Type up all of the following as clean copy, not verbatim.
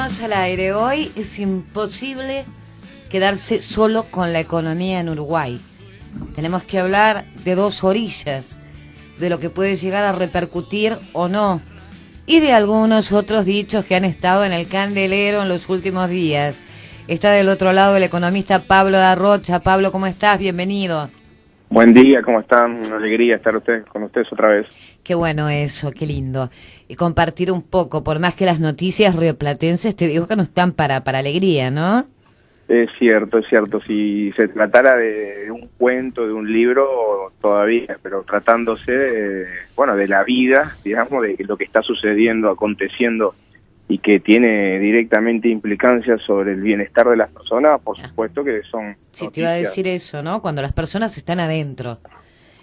Estamos al aire. Hoy es imposible quedarse solo con la economía en Uruguay. Tenemos que hablar de dos orillas, de lo que puede llegar a repercutir o no, y de algunos otros dichos que han estado en el candelero en los últimos días. Está del otro lado el economista Pablo da Rocha. Pablo, ¿cómo estás? Bienvenido. Buen día, ¿cómo están? Una alegría estar con ustedes otra vez. Qué bueno eso, qué lindo. Y compartir un poco, por más que las noticias rioplatenses, te digo que no están para alegría, ¿no? Es cierto. Si se tratara de un cuento, de un libro, todavía, pero tratándose, de la vida, digamos, de lo que está sucediendo, aconteciendo, y que tiene directamente implicancias sobre el bienestar de las personas, por supuesto que son Sí, noticias. Te iba a decir eso, ¿no? Cuando las personas están adentro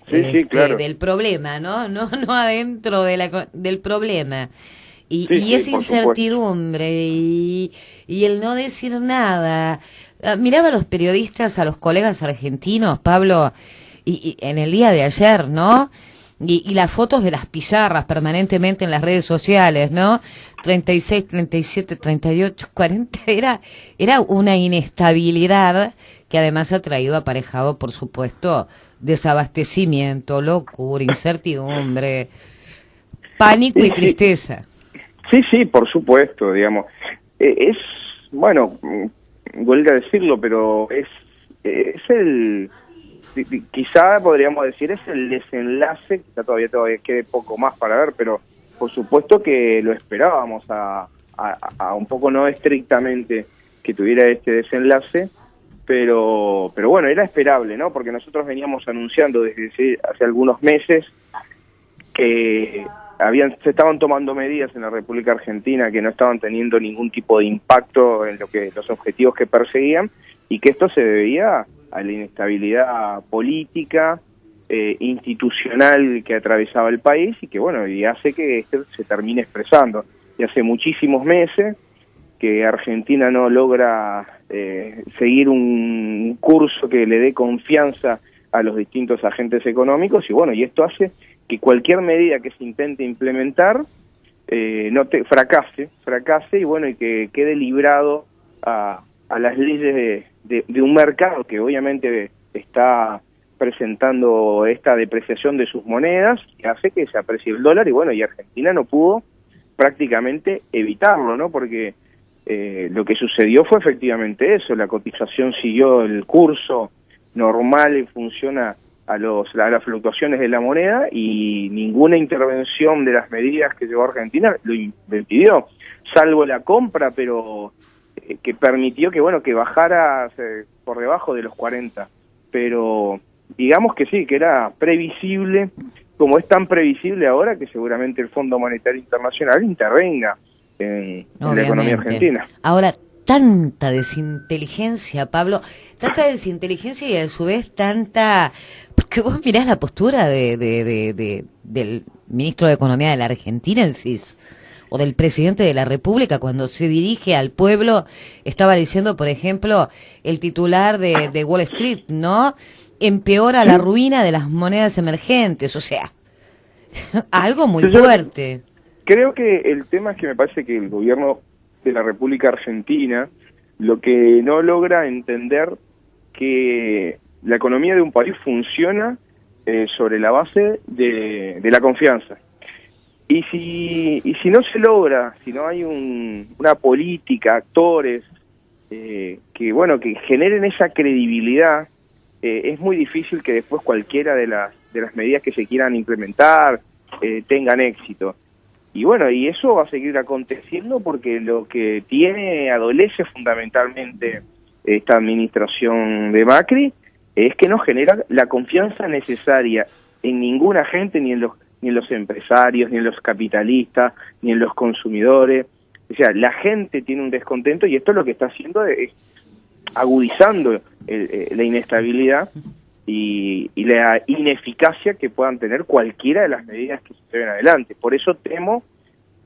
sí, claro. del problema, ¿no? No adentro del problema. Y esa incertidumbre y el no decir nada. Miraba a los periodistas, a los colegas argentinos, Pablo, y en el día de ayer, ¿no? Y las fotos de las pizarras permanentemente en las redes sociales, ¿no? 36, 37, 38, 40, era una inestabilidad que además ha traído aparejado, por supuesto, desabastecimiento, locura, incertidumbre, pánico y tristeza. Sí, por supuesto, digamos. Vuelvo a decirlo, pero es el... Quizá podríamos decir es el desenlace, quizá todavía quede poco más para ver, pero por supuesto que lo esperábamos a un poco, no estrictamente que tuviera este desenlace, pero bueno, era esperable, ¿no? Porque nosotros veníamos anunciando desde hace algunos meses que se estaban tomando medidas en la República Argentina que no estaban teniendo ningún tipo de impacto en los objetivos que perseguían, y que esto se debía a la inestabilidad política, institucional que atravesaba el país, y que y hace que esto se termine expresando. Y hace muchísimos meses que Argentina no logra seguir un curso que le dé confianza a los distintos agentes económicos, y esto hace que cualquier medida que se intente implementar fracase, y que quede librado a las leyes de un mercado que obviamente está presentando esta depreciación de sus monedas, que hace que se aprecie el dólar, y Argentina no pudo prácticamente evitarlo, ¿no? Porque lo que sucedió fue efectivamente eso: la cotización siguió el curso normal en función a las fluctuaciones de la moneda, y ninguna intervención de las medidas que llevó Argentina lo impidió, salvo la compra, pero que permitió que bajara por debajo de los 40. Pero digamos que sí, que era previsible, como es tan previsible ahora que seguramente el Fondo Monetario Internacional intervenga en la economía argentina. Ahora, tanta desinteligencia, Pablo, tanta desinteligencia, y a su vez tanta... Porque vos mirás la postura del ministro de Economía de la Argentina, o del presidente de la República, cuando se dirige al pueblo. Estaba diciendo, por ejemplo, el titular de Wall Street, ¿no? Empeora la ruina de las monedas emergentes, o sea, algo muy fuerte. Creo que el tema es que me parece que el gobierno de la República Argentina lo que no logra entender que la economía de un país funciona sobre la base de la confianza. Y si no se logra, si no hay una política, actores que generen esa credibilidad, es muy difícil que después cualquiera de las medidas que se quieran implementar tengan éxito. Y eso va a seguir aconteciendo, porque lo que adolece fundamentalmente esta administración de Macri es que no genera la confianza necesaria en ningún agente, ni en los empresarios, ni en los capitalistas, ni en los consumidores. O sea, la gente tiene un descontento, y esto lo que está haciendo es agudizando la inestabilidad y la ineficacia que puedan tener cualquiera de las medidas que se lleven adelante. Por eso temo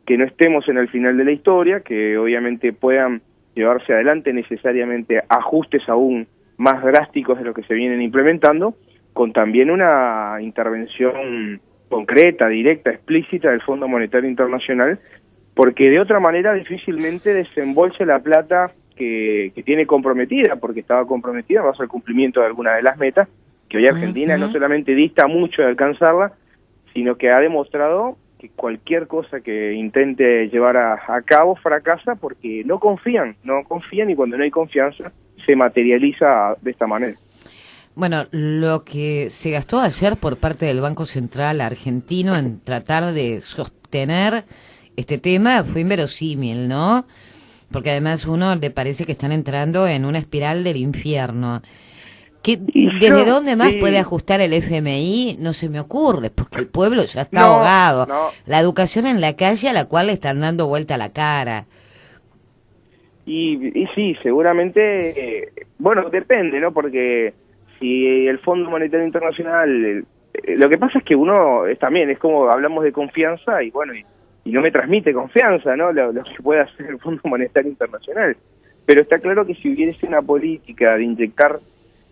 que no estemos en el final de la historia, que obviamente puedan llevarse adelante necesariamente ajustes aún más drásticos de lo que se vienen implementando, con también una intervención concreta, directa, explícita del Fondo Monetario Internacional, porque de otra manera difícilmente desembolse la plata que tiene comprometida, porque estaba comprometida más al cumplimiento de alguna de las metas, que hoy Argentina no solamente dista mucho de alcanzarla, sino que ha demostrado que cualquier cosa que intente llevar a cabo fracasa porque no confían y cuando no hay confianza se materializa de esta manera. Bueno, lo que se gastó ayer por parte del Banco Central argentino en tratar de sostener este tema fue inverosímil, ¿no? Porque además uno le parece que están entrando en una espiral del infierno. ¿Desde dónde más puede ajustar el FMI? No se me ocurre, porque el pueblo ya está ahogado. La educación en la calle a la cual le están dando vuelta la cara. Y sí, seguramente, bueno, depende, ¿no? Porque si el Fondo Monetario Internacional, lo que pasa es que uno también, es como hablamos de confianza y bueno, y no me transmite confianza, ¿no? Lo que puede hacer el Fondo Monetario Internacional. Pero está claro que si hubiese una política de inyectar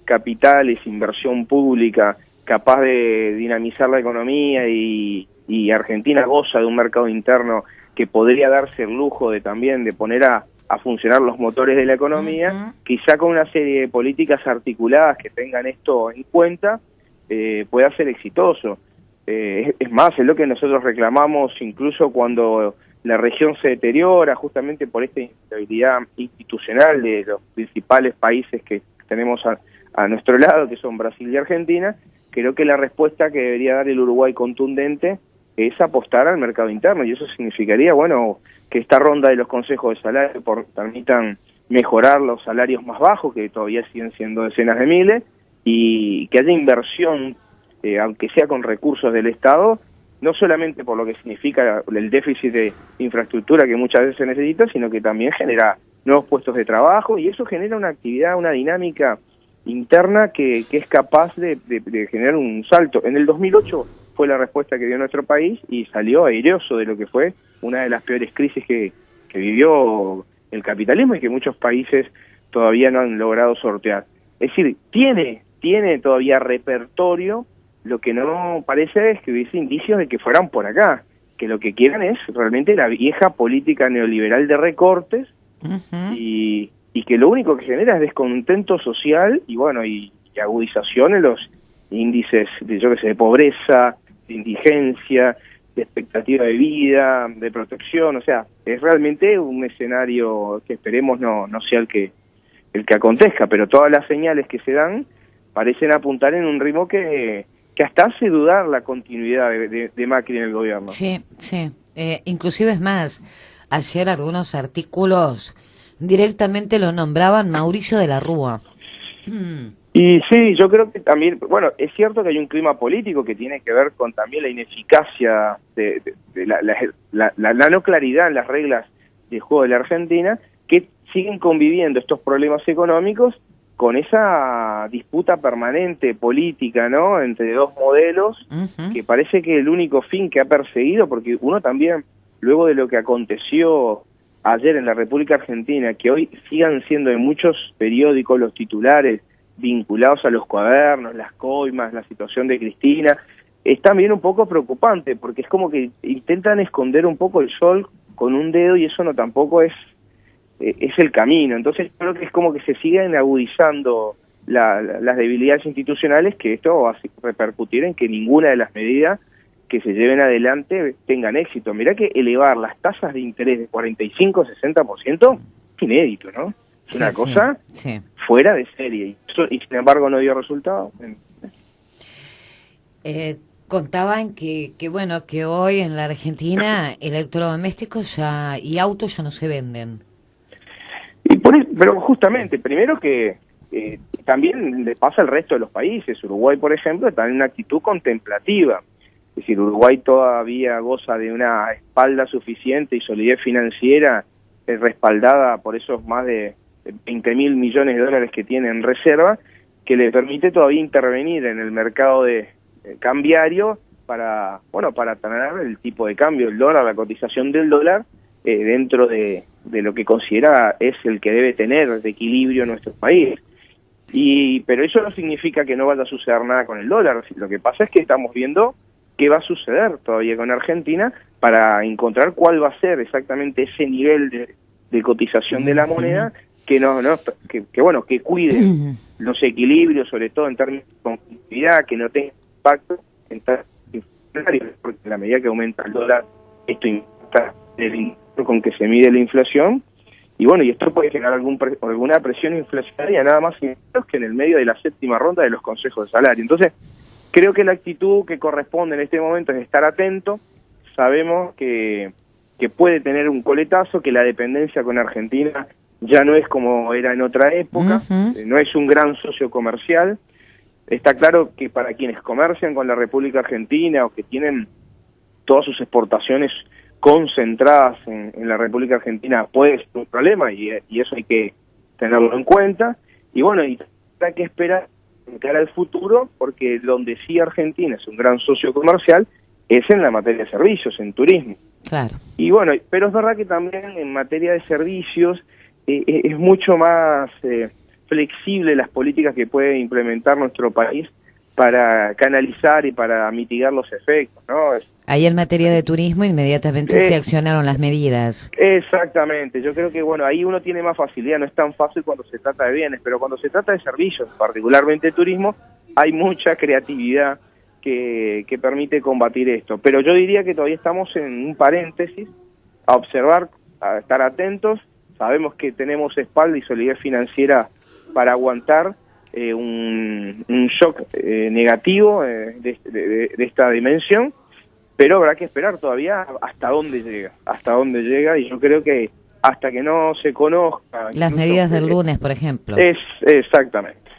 capitales, inversión pública, capaz de dinamizar la economía y Argentina goza de un mercado interno que podría darse el lujo de también de poner a funcionar los motores de la economía, quizá con una serie de políticas articuladas que tengan esto en cuenta, pueda ser exitoso. Es más, es lo que nosotros reclamamos incluso cuando la región se deteriora justamente por esta inestabilidad institucional de los principales países que tenemos a nuestro lado, que son Brasil y Argentina. Creo que la respuesta que debería dar el Uruguay contundente es apostar al mercado interno, y eso significaría, bueno, que esta ronda de los consejos de salario permitan mejorar los salarios más bajos, que todavía siguen siendo decenas de miles, y que haya inversión, aunque sea con recursos del Estado, no solamente por lo que significa el déficit de infraestructura que muchas veces se necesita, sino que también genera nuevos puestos de trabajo, y eso genera una actividad, una dinámica interna que es capaz de generar un salto. En el 2008 fue la respuesta que dio nuestro país y salió airoso de lo que fue una de las peores crisis que vivió el capitalismo y que muchos países todavía no han logrado sortear. Es decir, tiene todavía repertorio. Lo que no parece es que hubiese indicios de que fueran por acá, que lo que quieren es realmente la vieja política neoliberal de recortes y que lo único que genera es descontento social y bueno, y agudización en los índices de pobreza, de indigencia, de expectativa de vida, de protección. O sea, es realmente un escenario que esperemos no sea el que acontezca, pero todas las señales que se dan parecen apuntar en un ritmo que hasta hace dudar la continuidad de Macri en el gobierno. Sí. Inclusive es más, ayer algunos artículos directamente lo nombraban Mauricio de la Rúa. Y sí, yo creo que también, bueno, es cierto que hay un clima político que tiene que ver con también la ineficacia de la no claridad en las reglas de juego de la Argentina, que siguen conviviendo estos problemas económicos con esa disputa permanente política, ¿no?, entre dos modelos, que parece que el único fin que ha perseguido, porque uno también, luego de lo que aconteció ayer en la República Argentina, que hoy sigan siendo en muchos periódicos los titulares vinculados a los cuadernos, las coimas, la situación de Cristina, es también un poco preocupante, porque es como que intentan esconder un poco el sol con un dedo y eso no tampoco es el camino. Entonces creo que es como que se siguen agudizando las debilidades institucionales, que esto va a repercutir en que ninguna de las medidas que se lleven adelante tengan éxito. Mirá que elevar las tasas de interés de 45-60% es inédito, ¿no? Es una cosa fuera de serie, y sin embargo no dio resultado. Contaban que bueno, que hoy en la Argentina electrodomésticos y autos ya no se venden. Pero justamente, primero que también le pasa al resto de los países. Uruguay, por ejemplo, está en una actitud contemplativa. Es decir, Uruguay todavía goza de una espalda suficiente y solidez financiera respaldada por esos más de 20.000 millones de dólares que tiene en reserva, que le permite todavía intervenir en el mercado de cambiario para tener el tipo de cambio, el dólar, la cotización del dólar, dentro de lo que considera es el que debe tener de equilibrio en nuestro país. Pero eso no significa que no vaya a suceder nada con el dólar. Lo que pasa es que estamos viendo qué va a suceder todavía con Argentina para encontrar cuál va a ser exactamente ese nivel de cotización de la moneda que cuide los equilibrios, sobre todo en términos de competitividad, que no tenga impacto en términos inflacionarios, porque a la medida que aumenta el dólar, esto impacta el impacto con que se mide la inflación, y bueno, y esto puede generar alguna presión inflacionaria, nada más y menos que en el medio de la séptima ronda de los consejos de salario. Entonces, creo que la actitud que corresponde en este momento es estar atento. Sabemos que puede tener un coletazo, que la dependencia con Argentina ya no es como era en otra época, no es un gran socio comercial. Está claro que para quienes comercian con la República Argentina o que tienen todas sus exportaciones concentradas en la República Argentina puede ser un problema y eso hay que tenerlo en cuenta. Y bueno, y hay que esperar en cara al futuro, porque donde sí Argentina es un gran socio comercial es en la materia de servicios, en turismo. Claro. Y bueno, pero es verdad que también en materia de servicios es mucho más flexible las políticas que puede implementar nuestro país para canalizar y para mitigar los efectos, ¿no? Ahí en materia de turismo inmediatamente se accionaron las medidas. Exactamente, yo creo que bueno, ahí uno tiene más facilidad, no es tan fácil cuando se trata de bienes, pero cuando se trata de servicios, particularmente turismo, hay mucha creatividad que permite combatir esto. Pero yo diría que todavía estamos en un paréntesis, a observar, a estar atentos. Sabemos que tenemos espalda y solidez financiera para aguantar un shock negativo de esta dimensión, pero habrá que esperar todavía hasta dónde llega, y yo creo que hasta que no se conozca... Las medidas del lunes, por ejemplo.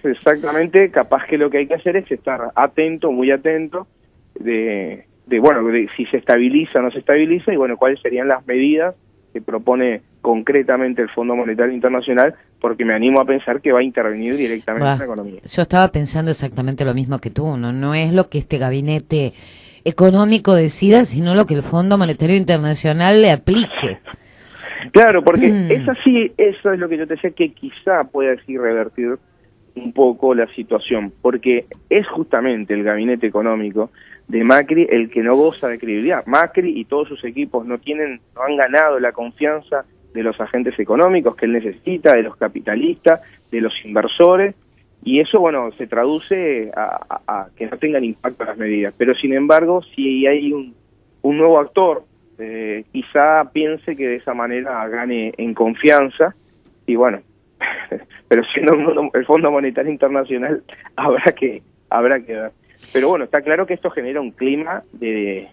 Exactamente, capaz que lo que hay que hacer es estar atento, muy atento, de si se estabiliza o no se estabiliza, y bueno, cuáles serían las medidas que propone concretamente el Fondo Monetario Internacional, porque me animo a pensar que va a intervenir directamente en la economía. Yo estaba pensando exactamente lo mismo que tú, no es lo que este gabinete económico decida, sino lo que el Fondo Monetario Internacional le aplique. Claro, porque eso es lo que yo te decía, que quizá pueda así revertir un poco la situación, porque es justamente el gabinete económico de Macri el que no goza de credibilidad. Macri y todos sus equipos no han ganado la confianza de los agentes económicos que él necesita, de los capitalistas, de los inversores, y eso, bueno, se traduce a que no tengan impacto las medidas. Pero, sin embargo, si hay un nuevo actor, quizá piense que de esa manera gane en confianza, y bueno, pero siendo el Fondo Monetario Internacional habrá que ver. Pero bueno, está claro que esto genera un clima de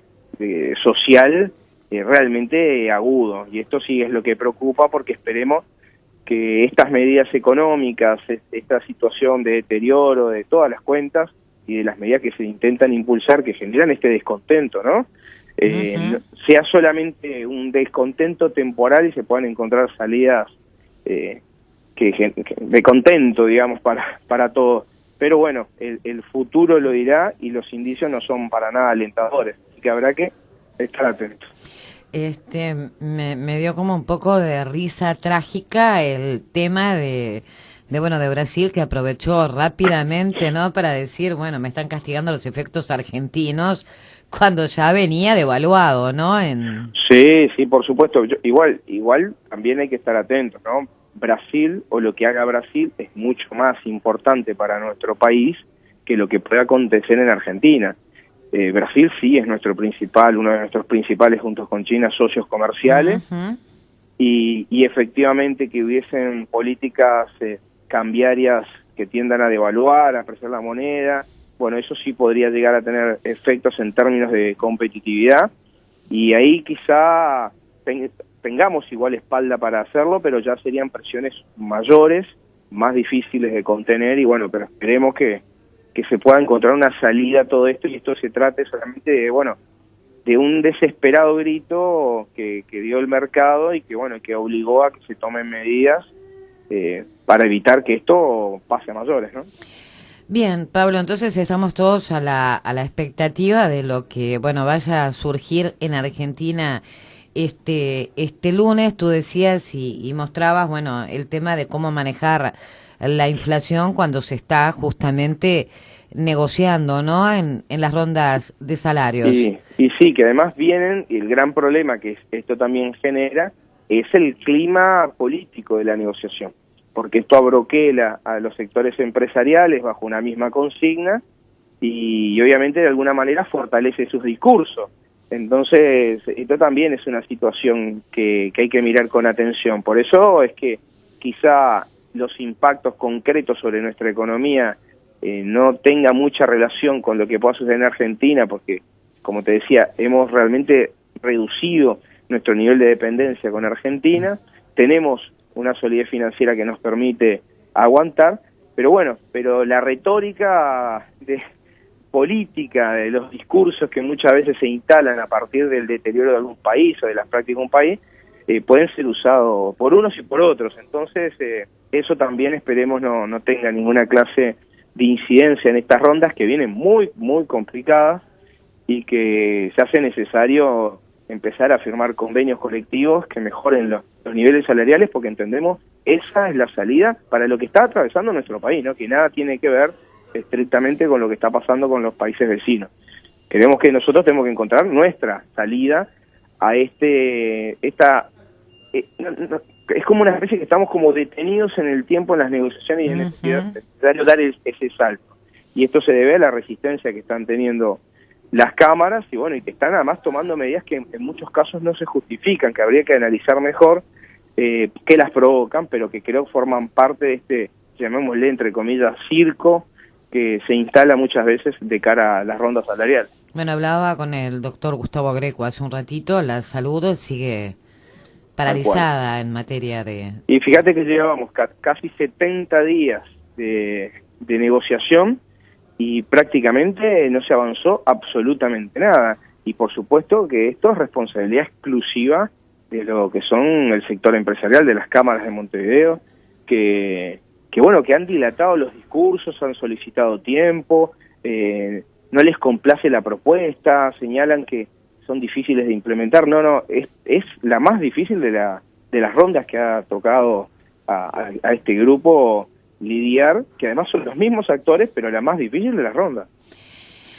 social realmente agudo, y esto sí es lo que preocupa, porque esperemos que estas medidas económicas, esta situación de deterioro de todas las cuentas y de las medidas que se intentan impulsar, que generan este descontento, ¿no? Sea solamente un descontento temporal y se puedan encontrar salidas de contento, digamos, para todos. Pero bueno, el futuro lo dirá, y los indicios no son para nada alentadores, así que habrá que estar atentos. Me dio como un poco de risa trágica el tema de Brasil, que aprovechó rápidamente, ¿no?, para decir, bueno, me están castigando los efectos argentinos, cuando ya venía devaluado, ¿no? Sí, por supuesto. Igual también hay que estar atentos, ¿no? Brasil, o lo que haga Brasil, es mucho más importante para nuestro país que lo que pueda acontecer en Argentina. Brasil sí es uno de nuestros principales, junto con China, socios comerciales, y efectivamente que hubiesen políticas cambiarias que tiendan a devaluar, a apreciar la moneda, bueno, eso sí podría llegar a tener efectos en términos de competitividad, y ahí quizá tengamos igual espalda para hacerlo, pero ya serían presiones mayores, más difíciles de contener, y bueno, pero esperemos que se pueda encontrar una salida a todo esto, y esto se trate solamente de un desesperado grito que dio el mercado, y que que obligó a que se tomen medidas para evitar que esto pase a mayores, ¿no? Bien, Pablo, entonces estamos todos a la expectativa de lo que vaya a surgir en Argentina este lunes. Tú decías y mostrabas el tema de cómo manejar la inflación cuando se está justamente negociando, ¿no?, en las rondas de salarios. Y sí, que además vienen, y el gran problema que esto también genera, es el clima político de la negociación, porque esto abroquela a los sectores empresariales bajo una misma consigna y obviamente de alguna manera fortalece sus discursos. Entonces, esto también es una situación que hay que mirar con atención. Por eso es que quizá los impactos concretos sobre nuestra economía no tenga mucha relación con lo que pueda suceder en Argentina, porque, como te decía, hemos realmente reducido nuestro nivel de dependencia con Argentina, tenemos una solidez financiera que nos permite aguantar, pero bueno, pero la retórica política, de los discursos que muchas veces se instalan a partir del deterioro de algún país o de las prácticas de un país, pueden ser usados por unos y por otros. Entonces, eso también esperemos no tenga ninguna clase de incidencia en estas rondas que vienen muy, muy complicadas y que se hace necesario empezar a firmar convenios colectivos que mejoren los niveles salariales, porque entendemos esa es la salida para lo que está atravesando nuestro país, ¿no? Que nada tiene que ver estrictamente con lo que está pasando con los países vecinos. Creemos que nosotros tenemos que encontrar nuestra salida a es como una especie que estamos como detenidos en el tiempo en las negociaciones y es necesario dar ese salto. Y esto se debe a la resistencia que están teniendo las cámaras y bueno, y que están además tomando medidas que en muchos casos no se justifican, que habría que analizar mejor qué las provocan, pero que creo forman parte de este, llamémosle entre comillas, circo que se instala muchas veces de cara a las rondas salariales. Bueno, hablaba con el doctor Gustavo Greco hace un ratito, la salud sigue paralizada en materia de... Y fíjate que llevábamos casi 70 días de negociación y prácticamente no se avanzó absolutamente nada. Y por supuesto que esto es responsabilidad exclusiva de lo que son el sector empresarial, de las cámaras de Montevideo, que bueno, que han dilatado los discursos, han solicitado tiempo, no les complace la propuesta, señalan que son difíciles de implementar. No, es la más difícil de las rondas que ha tocado a este grupo lidiar, que además son los mismos actores, pero la más difícil de las rondas.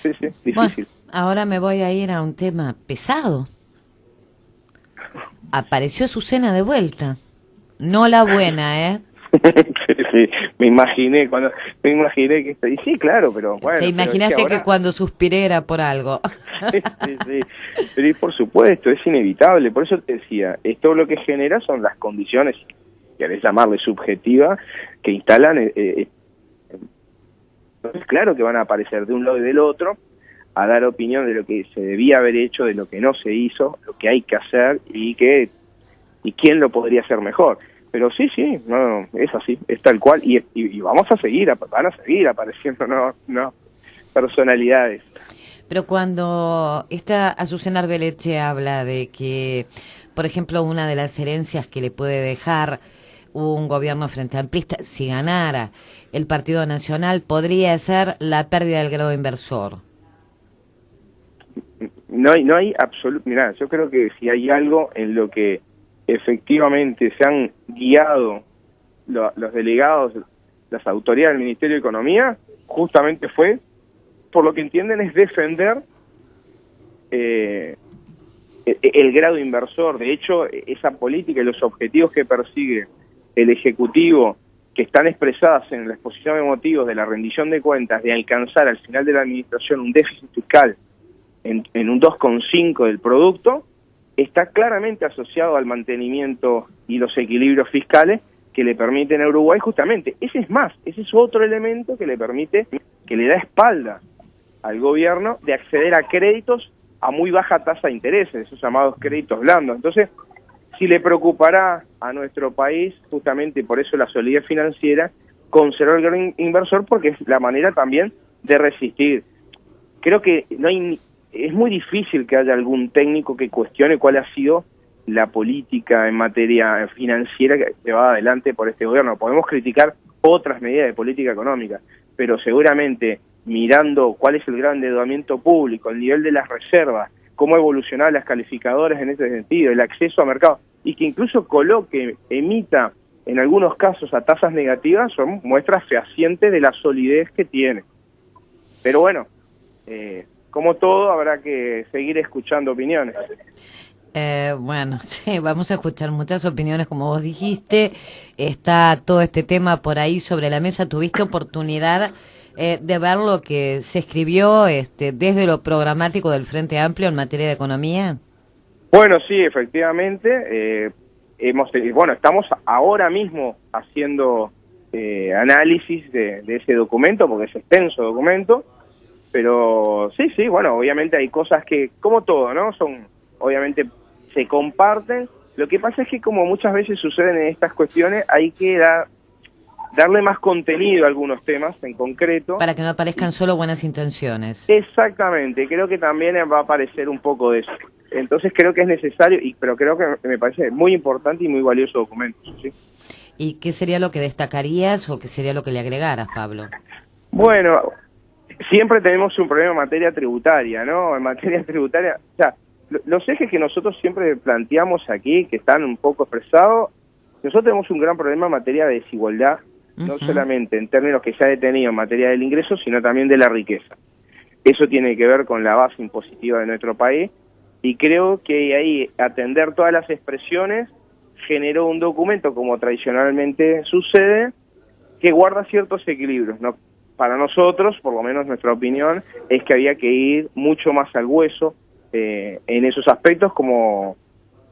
Sí, difícil. Bueno, ahora me voy a ir a un tema pesado. Apareció Azucena de vuelta. No la buena, ¿eh? Sí, me imaginé que esto, y sí, claro, pero bueno. Te imaginaste que cuando suspiré era por algo. Sí, pero y por supuesto, es inevitable, por eso te decía, esto lo que genera son las condiciones, querés llamarle subjetiva, que instalan, entonces claro que van a aparecer de un lado y del otro, a dar opinión de lo que se debía haber hecho, de lo que no se hizo, lo que hay que hacer y quién lo podría hacer mejor. Pero sí, no, es así, es tal cual, y vamos a seguir, van a seguir apareciendo no personalidades. Pero cuando esta Azucena Arbeleche habla de que, por ejemplo, una de las herencias que le puede dejar un gobierno frente amplista, si ganara el Partido Nacional, podría ser la pérdida del grado inversor. No hay absoluto, mirá, yo creo que si hay algo en lo que efectivamente se han guiado los delegados, las autoridades del Ministerio de Economía, justamente fue, por lo que entienden, es defender el grado inversor. De hecho, esa política y los objetivos que persigue el Ejecutivo, que están expresadas en la exposición de motivos de la rendición de cuentas, de alcanzar al final de la administración un déficit fiscal en un 2,5 del producto, está claramente asociado al mantenimiento y los equilibrios fiscales que le permiten a Uruguay justamente. Ese es otro elemento que le permite, que le da espalda al gobierno de acceder a créditos a muy baja tasa de interés, esos llamados créditos blandos. Entonces, si le preocupará a nuestro país, justamente por eso la solidez financiera, conservar el gran inversor, porque es la manera también de resistir. Creo que es muy difícil que haya algún técnico que cuestione cuál ha sido la política en materia financiera que llevada adelante por este gobierno. Podemos criticar otras medidas de política económica, pero seguramente mirando cuál es el gran endeudamiento público, el nivel de las reservas, cómo evolucionan las calificadoras en ese sentido, el acceso a mercado, y que incluso emita en algunos casos a tasas negativas, son muestras fehacientes de la solidez que tiene. Pero bueno, como todo, habrá que seguir escuchando opiniones. Bueno, sí, vamos a escuchar muchas opiniones, como vos dijiste. Está todo este tema por ahí sobre la mesa. ¿Tuviste oportunidad de ver lo que se escribió desde lo programático del Frente Amplio en materia de economía? Bueno, sí, efectivamente. Bueno, estamos ahora mismo haciendo análisis de ese documento, porque es extenso documento. Pero sí, bueno, obviamente hay cosas que, como todo, ¿no? Obviamente se comparten. Lo que pasa es que, como muchas veces suceden en estas cuestiones, hay que darle más contenido a algunos temas en concreto. Para que no aparezcan solo buenas intenciones. Exactamente, creo que también va a aparecer un poco de eso. Entonces creo que es necesario, pero creo que me parece muy importante y muy valioso documento, ¿sí? ¿Y qué sería lo que destacarías o qué sería lo que le agregaras, Pablo? Bueno, siempre tenemos un problema en materia tributaria, ¿no? En materia tributaria, o sea, los ejes que nosotros siempre planteamos aquí, que están un poco expresados, nosotros tenemos un gran problema en materia de desigualdad, no solamente en términos que se ha detenido en materia del ingreso, sino también de la riqueza. Eso tiene que ver con la base impositiva de nuestro país, y creo que ahí atender todas las expresiones generó un documento, como tradicionalmente sucede, que guarda ciertos equilibrios, ¿no? Para nosotros, por lo menos nuestra opinión, es que había que ir mucho más al hueso en esos aspectos, como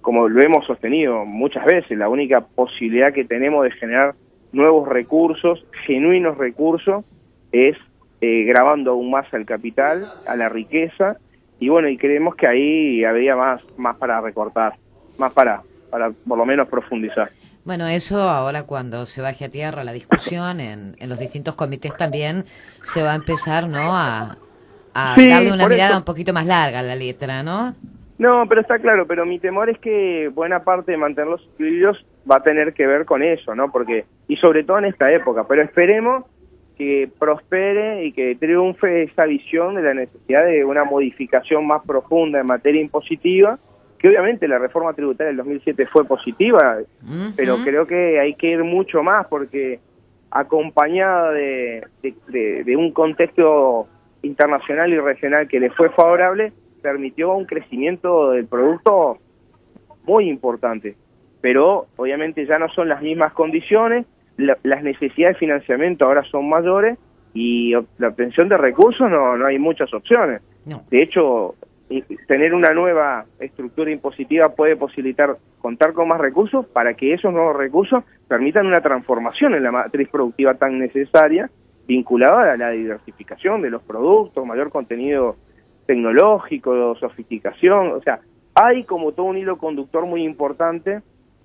lo hemos sostenido muchas veces. La única posibilidad que tenemos de generar nuevos recursos, genuinos recursos, es grabando aún más al capital, a la riqueza, y bueno, y creemos que ahí habría más para recortar, más para por lo menos profundizar. Bueno, eso ahora cuando se baje a tierra la discusión en los distintos comités también se va a empezar, ¿no? A Sí, darle una mirada eso un poquito más larga a la letra, ¿no? No, pero está claro, pero mi temor es que buena parte de mantener los equilibrios va a tener que ver con eso, ¿no? Porque, y sobre todo en esta época, pero esperemos que prospere y que triunfe esa visión de la necesidad de una modificación más profunda en materia impositiva, que obviamente la reforma tributaria del 2007 fue positiva, pero creo que hay que ir mucho más, porque acompañada de un contexto internacional y regional que le fue favorable, permitió un crecimiento del producto muy importante, pero obviamente ya no son las mismas condiciones, las necesidades de financiamiento ahora son mayores y la obtención de recursos no hay muchas opciones. No. De hecho, tener una nueva estructura impositiva puede posibilitar contar con más recursos para que esos nuevos recursos permitan una transformación en la matriz productiva tan necesaria, vinculada a la diversificación de los productos, mayor contenido tecnológico, sofisticación. O sea, hay como todo un hilo conductor muy importante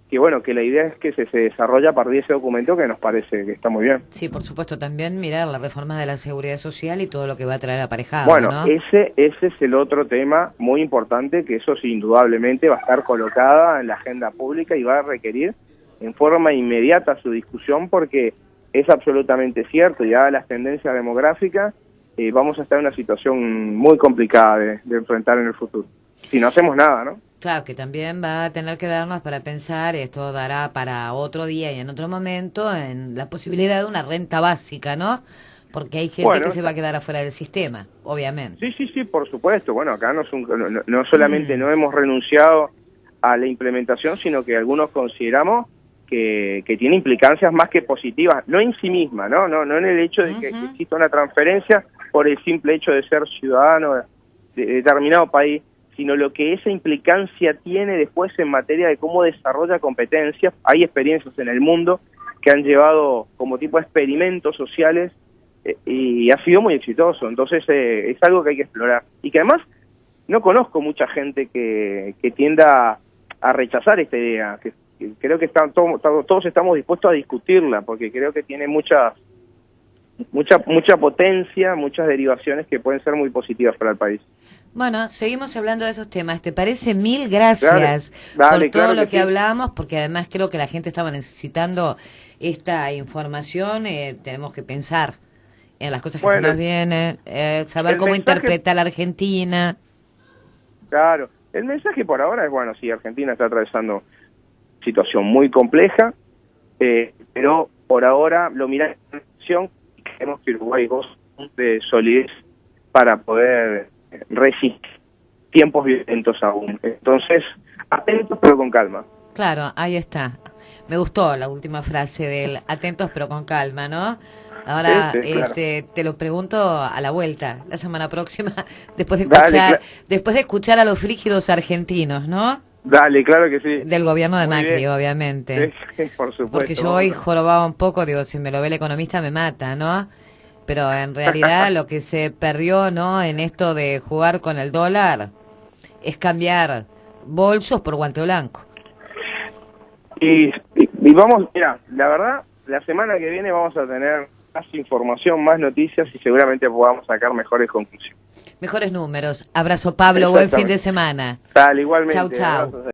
que, bueno, que la idea es que se desarrolla a partir de ese documento, que nos parece que está muy bien. Sí, por supuesto, también mirar la reforma de la seguridad social y todo lo que va a traer aparejado, Bueno, ¿no? ese es el otro tema muy importante, que eso sí, indudablemente va a estar colocada en la agenda pública y va a requerir en forma inmediata su discusión, porque es absolutamente cierto, y dadas las tendencias demográficas, vamos a estar en una situación muy complicada de enfrentar en el futuro, si no hacemos nada, ¿no? Claro, que también va a tener que darnos para pensar, esto dará para otro día y en otro momento, en la posibilidad de una renta básica, ¿no? Porque hay gente que se va a quedar afuera del sistema, obviamente. Sí, por supuesto. Bueno, acá no solamente no hemos renunciado a la implementación, sino que algunos consideramos que tiene implicancias más que positivas, no en sí misma, no en el hecho de que exista una transferencia por el simple hecho de ser ciudadano de determinado país, sino lo que esa implicancia tiene después en materia de cómo desarrolla competencias. Hay experiencias en el mundo que han llevado como tipo de experimentos sociales y ha sido muy exitoso. Entonces es algo que hay que explorar. Y que además no conozco mucha gente que tienda a rechazar esta idea, que creo que todos estamos dispuestos a discutirla, porque creo que tiene mucha potencia, muchas derivaciones que pueden ser muy positivas para el país. Bueno, seguimos hablando de esos temas. ¿Te parece? Mil gracias por todo lo que hablamos, porque además creo que la gente estaba necesitando esta información. Tenemos que pensar en las cosas que se nos vienen, saber cómo interpretar la Argentina. Claro, el mensaje por ahora es, bueno, sí, Argentina está atravesando una situación muy compleja, pero por ahora lo miramos en acción y queremos que Uruguay goce de solidez para poder resistir tiempos violentos aún. Entonces, atentos pero con calma. Claro, ahí está. Me gustó la última frase del atentos pero con calma, ¿no? Ahora Claro. te lo pregunto a la vuelta, la semana próxima, después de escuchar a los frígidos argentinos, ¿no? Dale, claro que sí. Del gobierno de Muy Macri, bien. obviamente. Sí, por supuesto. Porque yo hoy jorobaba un poco, digo, si me lo ve el economista me mata, ¿no? Pero en realidad lo que se perdió, ¿no? En esto de jugar con el dólar es cambiar bolsos por guante blanco. Y vamos, mira, la verdad, la semana que viene vamos a tener más información, más noticias y seguramente podamos sacar mejores conclusiones. Mejores números. Abrazo, Pablo. Buen fin de semana. Tal, igualmente. Chau, chau.